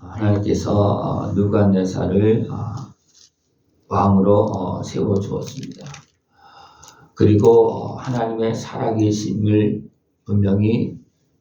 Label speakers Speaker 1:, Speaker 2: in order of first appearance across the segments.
Speaker 1: 하나님께서 느부갓네살을 왕으로 세워주었습니다. 그리고 하나님의 살아계심을 분명히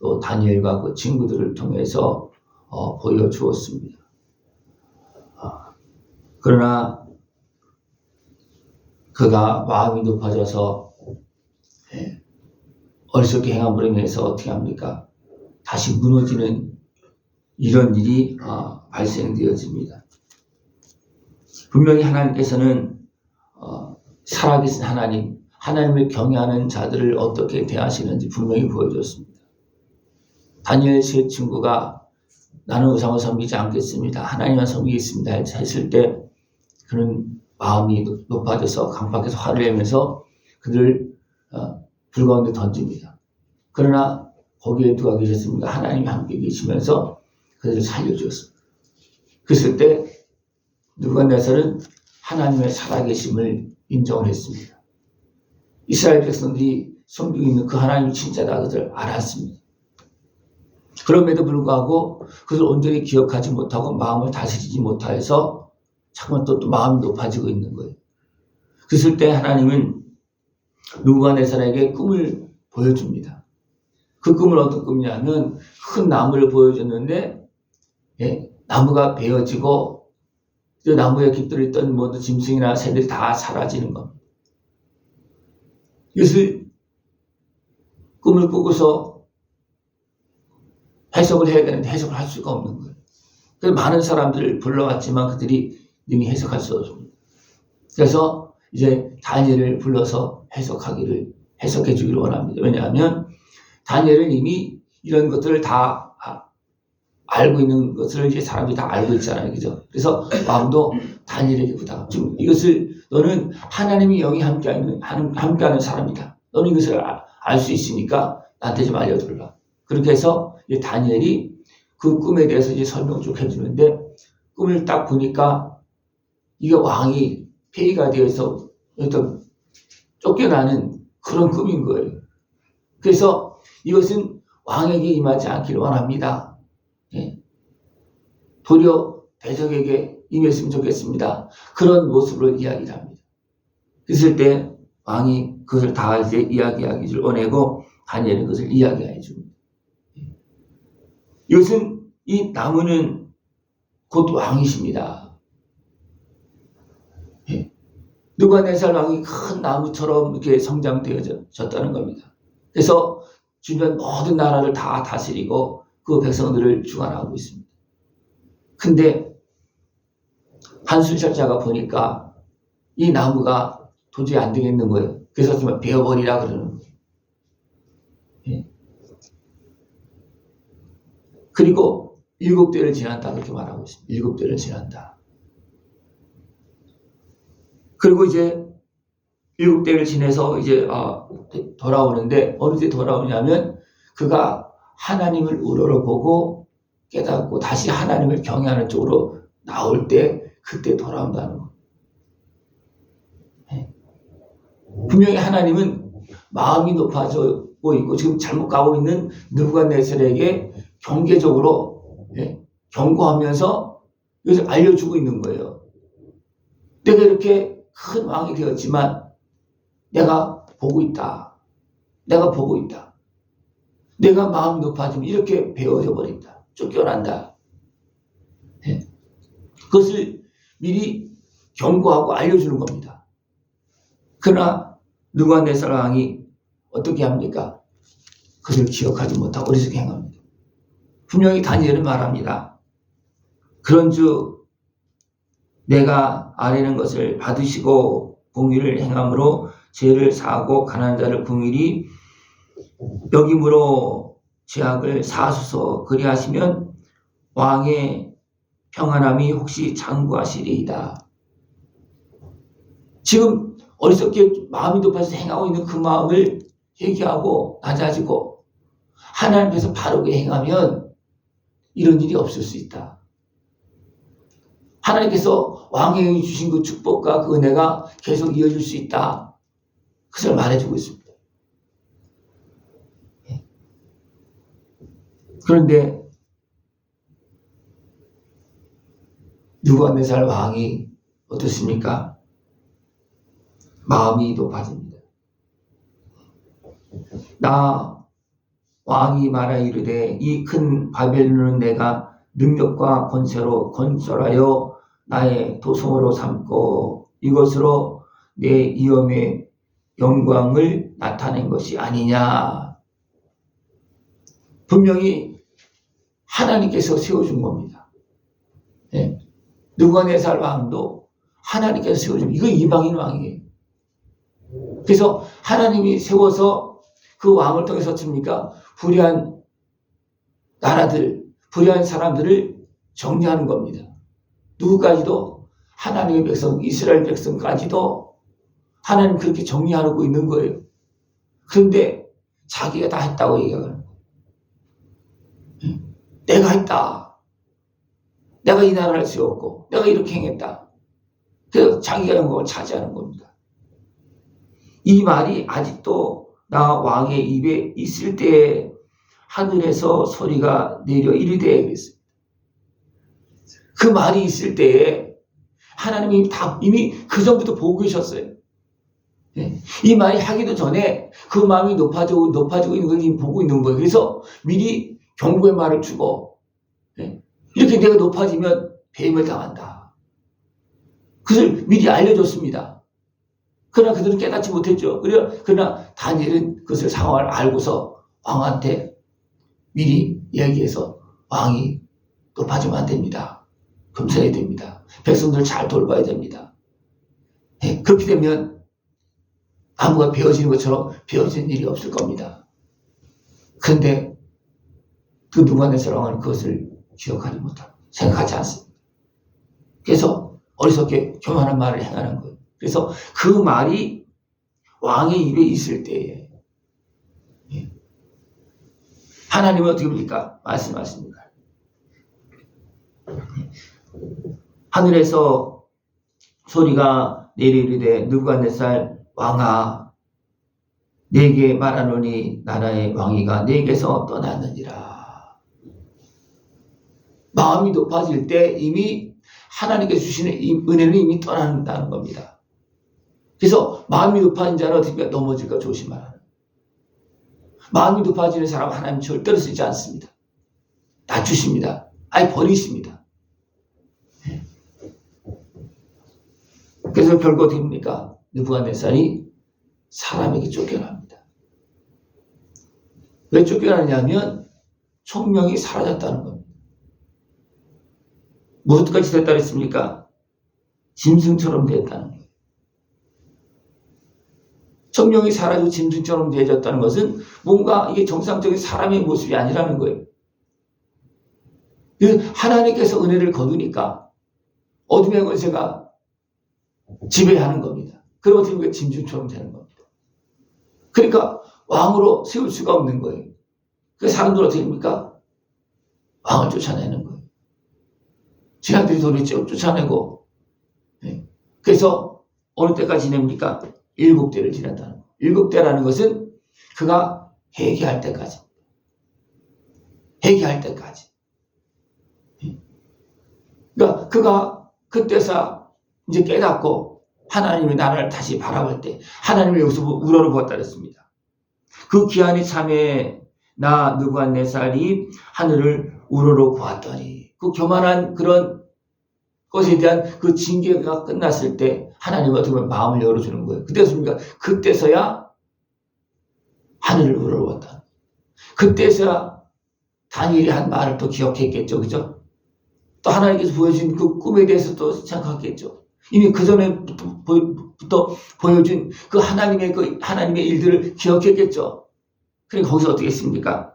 Speaker 1: 또 다니엘과 그 친구들을 통해서 보여주었습니다. 그러나 그가 마음이 높아져서 어리석게 행함으로 인해서 어떻게 합니까? 다시 무너지는 이런 일이 발생되어집니다. 분명히 하나님께서는 살아계신 하나님을 경외하는 자들을 어떻게 대하시는지 분명히 보여줬습니다. 다니엘 세 친구가 나는 우상을 섬기지 않겠습니다. 하나님만 섬기겠습니다 했을 때 그는 마음이 높아져서 강팍해서 화를 내면서 그들을 불 가운데 던집니다. 그러나 거기에 누가 계셨습니까? 하나님이 함께 계시면서 그들을 살려주었습니다. 그랬을 때 느부갓네살은 하나님의 살아계심을 인정을 했습니다. 이스라엘 백성들이 섬기고 있는 그 하나님이 진짜다 그것을 알았습니다. 그럼에도 불구하고 그것을 온전히 기억하지 못하고 마음을 다스리지 못하여서 자꾸만 또 마음이 높아지고 있는 거예요. 그랬을 때 하나님은 느부갓네살에게 꿈을 보여줍니다. 그 꿈은 어떤 꿈이냐면 큰 나무를 보여줬는데 나무가 베어지고 그 나무에 깃들어 있던 모든 짐승이나 새들이 다 사라지는 겁니다. 이것을 꿈을 꾸고서 해석을 해야 되는데 해석을 할 수가 없는 거예요. 그래서 많은 사람들을 불러왔지만 그들이 능히 해석할 수 없습니다. 그래서 이제 다니엘을 불러서 해석해 주기를 원합니다. 왜냐하면 다니엘은 이미 이런 것들을 다 알고 있는 것을 이제 사람들이 다 알고 있잖아요. 그죠? 그래서 마음도 다니엘에게 부탁. 지금 이것을 너는 하나님의 영이 함께하는 사람이다. 너는 이것을 알 수 있으니까 나한테 좀 알려달라. 그렇게 해서 이제 다니엘이 그 꿈에 대해서 이제 설명 쭉 해주는데 꿈을 딱 보니까 이게 왕이 폐위가 되어서 어떤 쫓겨나는 그런 꿈인 거예요. 그래서 이것은 왕에게 임하지 않기를 원합니다. 도리어 대적에게 임했으면 좋겠습니다. 그런 모습으로 이야기를 합니다. 그랬을 때 왕이 그것을 다 이제 이야기하기를 원하고 다니엘은 그것을 이야기해 줍니다. 이것은 이 나무는 곧 왕이십니다. 느부갓네살 왕이 큰 나무처럼 이렇게 성장되어졌다는 겁니다. 그래서 주변 모든 나라를 다 다스리고 그 백성들을 주관하고 있습니다. 근데 한순찰자가 보니까 이 나무가 도저히 안 되겠는 거예요. 그래서 정말 베어버리라 그러는 거예요. 그리고 7대를 지난다 그렇게 말하고 있습니다. 7대를 지난다. 그리고 이제 7대를 지내서 이제 돌아오는데 어느 때 돌아오냐면 그가 하나님을 우러러보고 깨닫고 다시 하나님을 경외하는 쪽으로 나올 때 그때 돌아온다는 거. 분명히 하나님은 마음이 높아지고 있고 지금 잘못 가고 있는 느부갓네살에게 경계적으로 경고하면서 이것을 알려주고 있는 거예요. 내가 이렇게 큰 왕이 되었지만 내가 보고 있다. 내가 보고 있다. 내가 마음이 높아지면 이렇게 베어져 버린다. 쫓겨난다. 그것을 미리 경고하고 알려주는 겁니다. 그러나 느부갓네살 왕이 어떻게 합니까? 그것을 기억하지 못하고 어리석게 행합니다. 분명히 다니엘은 말합니다. 그런즉 내가 아뢰는 것을 받으시고 공의를 행함으로 죄를 사하고 가난한 자를 긍휼히 여김으로 죄악을 사하소서. 그리하시면 왕의 평안함이 혹시 장구하시리이다. 지금 어리석게 마음이 높아서 행하고 있는 그 마음을 회개하고 낮아지고 하나님 앞에서 바르게 행하면 이런 일이 없을 수 있다. 하나님께서 왕에게 주신 그 축복과 그 은혜가 계속 이어질 수 있다. 그것을 말해주고 있습니다. 그런데 느부갓네살 왕이 어떻습니까? 마음이 높아집니다. 나 왕이 말하 이르되 이 큰 바벨론은 내가 능력과 권세로 건설하여 나의 도성으로 삼고 이것으로 내 이엄의 영광을 나타낸 것이 아니냐. 분명히 하나님께서 세워준 겁니다. 네. 느부갓네살 왕도 하나님께서 세워준, 이거 이방인 왕이에요. 그래서 하나님이 세워서 그 왕을 통해서 칩니까? 불의한 나라들, 불의한 사람들을 정리하는 겁니다. 누구까지도 하나님의 백성, 이스라엘 백성까지도 하나님 그렇게 정리하고 있는 거예요. 그런데 자기가 다 했다고 얘기하는 거예요. 내가 했다. 내가 이 나라를 세웠고 내가 이렇게 행했다. 그래서 자기가 영광을 차지하는 겁니다. 이 말이 아직도 나 왕의 입에 있을 때에 하늘에서 소리가 내려 이르되 그랬어요. 그 말이 있을 때에 하나님이 이미 그 전부터 보고 계셨어요. 이 말이 하기도 전에 그 마음이 높아지고 있는 걸 이미 보고 있는 거예요. 그래서 미리 경고의 말을 주고, 이렇게 내가 높아지면 배임을 당한다. 그것을 미리 알려줬습니다. 그러나 그들은 깨닫지 못했죠. 그러나 다니엘은 그것을 상황을 알고서 왕한테 미리 이야기해서 왕이 높아지면 안 됩니다. 금사해야 됩니다. 백성들을 잘 돌봐야 됩니다. 그렇게 되면 나무가 베어지는 것처럼 베어지는 일이 없을 겁니다. 그런데 그 느부갓네살 왕은 그것을 기억하지 못하고 생각하지 않습니다. 그래서 어리석게 교만한 말을 행하는 거예요. 그래서 그 말이 왕의 입에 있을 때에 하나님은 어떻게 합니까? 말씀하십니다. 하늘에서 소리가 내리르되 느부갓네살 왕아 내게 말하노니 나라의 왕위가 내게서 떠났느니라. 마음이 높아질 때 이미 하나님께 주시는 은혜는 이미 떠난다는 겁니다. 그래서 마음이 높아진 자는 어떻게 넘어질까 조심하라. 마음이 높아지는 사람은 하나님 절대로 쓰지 않습니다. 낮추십니다. 아예 버리십니다. 그래서 결국 어떻게 됩니까? 느부갓네살이 사람에게 쫓겨납니다. 왜 쫓겨나느냐면 총명이 사라졌다는 겁니다. 무엇까지 됐다 그랬습니까? 짐승처럼 되었다는 거예요. 총명이 사라지고 짐승처럼 되어졌다는 것은 뭔가 이게 정상적인 사람의 모습이 아니라는 거예요. 그래서 하나님께서 은혜를 거두니까 어둠의 권세가 지배하는 겁니다. 그리고 어떻게 보면 짐승처럼 되는 겁니다. 그러니까 왕으로 세울 수가 없는 거예요. 그 사람들 어떻게 됩니까? 왕을 쫓아내는 거예요. 신하들이 도리어 쫓아내고, 그래서 어느 때까지 지냅니까? 7대를 지낸다는 거예요. 7대라는 것은 그가 회개할 때까지. 회개할 때까지. 그러니까 그가 그때서 이제 깨닫고 하나님의 나라를 다시 바라볼 때 하나님을 여기서 우러러보았다 그랬습니다. 그 기한이 참에 나 느부갓네살이 하늘을 우러러보았더니 그 교만한 그런 것에 대한 그 징계가 끝났을 때 하나님은 어떻게 보면 마음을 열어주는 거예요. 그때서야 하늘을 우러러보았다. 그때서야 다니엘이 한 말을 또 기억했겠죠. 그죠? 또 하나님께서 보여준 그 꿈에 대해서 또 생각했겠죠. 이미 그 전에부터 보여준 그 하나님의 일들을 기억했겠죠. 그러니까 거기서 어떻게 했습니까?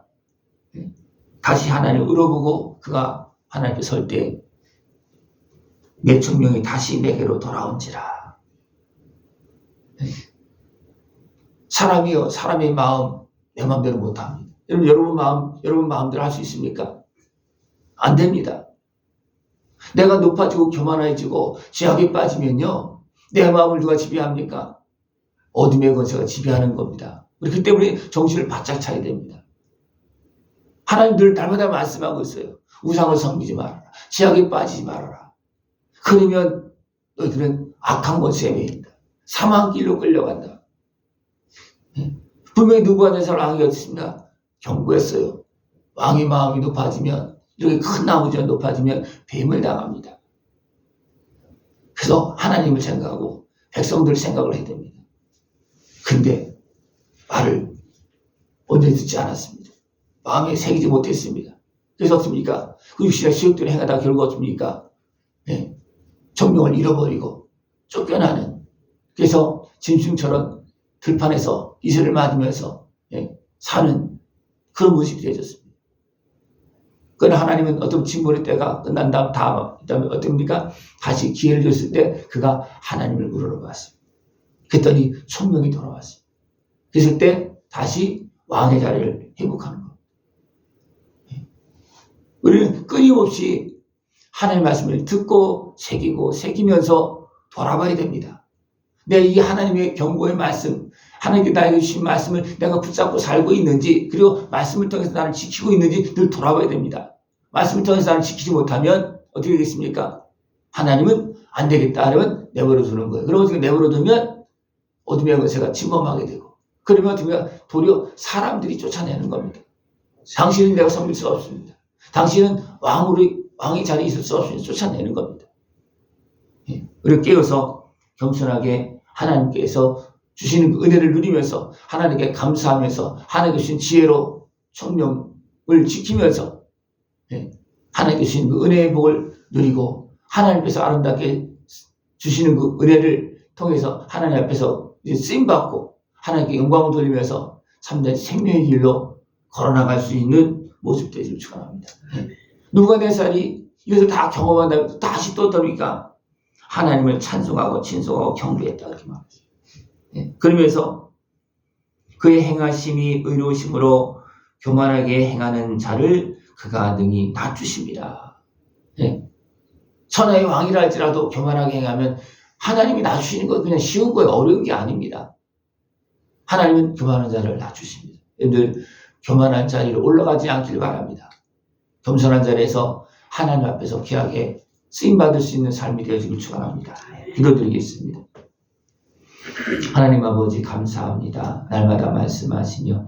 Speaker 1: 다시 하나님을 울어보고 그가 하나님께 설 때 내 총명이 다시 내게로 돌아온지라. 사람이요, 사람의 마음 내 마음대로 못합니다. 여러분 마음대로 할 수 있습니까? 안 됩니다. 내가 높아지고 교만해지고 죄악에 빠지면요, 내 마음을 누가 지배합니까? 어둠의 권세가 지배하는 겁니다. 그렇기 때문에 정신을 바짝 차야 됩니다. 하나님 늘 날마다 말씀하고 있어요. 우상을 섬기지 말아라. 죄악에 빠지지 말아라. 그러면 너희들은 악한 곳에 매인다. 사망길로 끌려간다. 분명히 느부갓네살 왕이 어떻습니까? 경고했어요. 왕의 마음이 높아지면, 이렇게 큰 나무가 높아지면 뱀을 당합니다. 그래서 하나님을 생각하고 백성들을 생각을 해야 됩니다. 근데 말을 언제 듣지 않았습니다. 마음에 새기지 못했습니다. 그래서 어떻습니까? 그 육신의 수욕들을 행하다 결국 어떻습니까? 정령을 잃어버리고 쫓겨나는, 그래서 짐승처럼 들판에서 이슬을 맞으면서 사는 그런 모습이 되어졌습니다. 그러나 하나님은 어떤 징벌의 때가 끝난 다음에 어떻습니까? 다시 기회를 줬을 때 그가 하나님을 물어봤습니다. 그랬더니 총명이 돌아왔습니다. 그랬을 때 다시 왕의 자리를 회복하는 겁니다. 우리는 끊임없이 하나님의 말씀을 듣고 새기면서 돌아봐야 됩니다. 내 이 하나님의 경고의 말씀, 하나님께 나에게 주신 말씀을 내가 붙잡고 살고 있는지, 그리고 말씀을 통해서 나를 지키고 있는지 늘 돌아봐야 됩니다. 말씀을 통해서 나를 지키지 못하면 어떻게 되겠습니까? 하나님은 안 되겠다 하면 내버려 두는 거예요. 그러고 내버려 두면 어둠의 권세가 침범하게 되고, 그러면 어떻게 도리어 사람들이 쫓아내는 겁니다. 당신은 내가 섬길 수 없습니다. 당신은 왕의 자리에 있을 수 없으니 쫓아내는 겁니다. 우리가 깨어서 겸손하게 하나님께서 주시는 그 은혜를 누리면서 하나님께 감사하면서 하나님께 주신 지혜로 총명을 지키면서 하나님께 주신 그 은혜의 복을 누리고 하나님께서 아름답게 주시는 그 은혜를 통해서 하나님 앞에서 쓰임받고 하나님께 영광을 돌리면서 참된 생명의 길로 걸어나갈 수 있는 모습 되기를 축원합니다. 느부갓네살이 이것을 다 경험한 다음에 다시 또 돌아오니까 하나님을 찬송하고 친송하고 경배했다 이렇게 말합니다. 그러면서 그의 행하심이 의로우심으로 교만하게 행하는 자를 그가 능히 낮추십니다. 천하의 왕이라 할지라도 교만하게 행하면 하나님이 낮추시는 건 그냥 쉬운 거예요. 어려운 게 아닙니다. 하나님은 교만한 자를 낮추십니다. 여러분들 교만한 자리로 올라가지 않길 바랍니다. 겸손한 자리에서 하나님 앞에서 귀하게 쓰임받을 수 있는 삶이 되어지길 축원합니다. 기도드리겠습니다. 하나님 아버지 감사합니다. 날마다 말씀하시며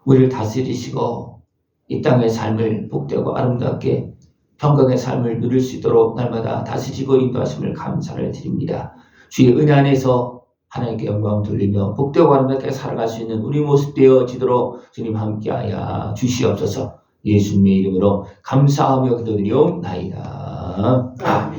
Speaker 1: 우리를 다스리시고 이 땅의 삶을 복되고 아름답게 평강의 삶을 누릴 수 있도록 날마다 다스리시고 인도하심을 감사를 드립니다. 주의 은혜 안에서 하나님께 영광 돌리며 복되고 아름답게 살아갈 수 있는 우리 모습 되어지도록 주님 함께하여 주시옵소서. 예수님의 이름으로 감사하며 기도드리옵나이다. 아멘.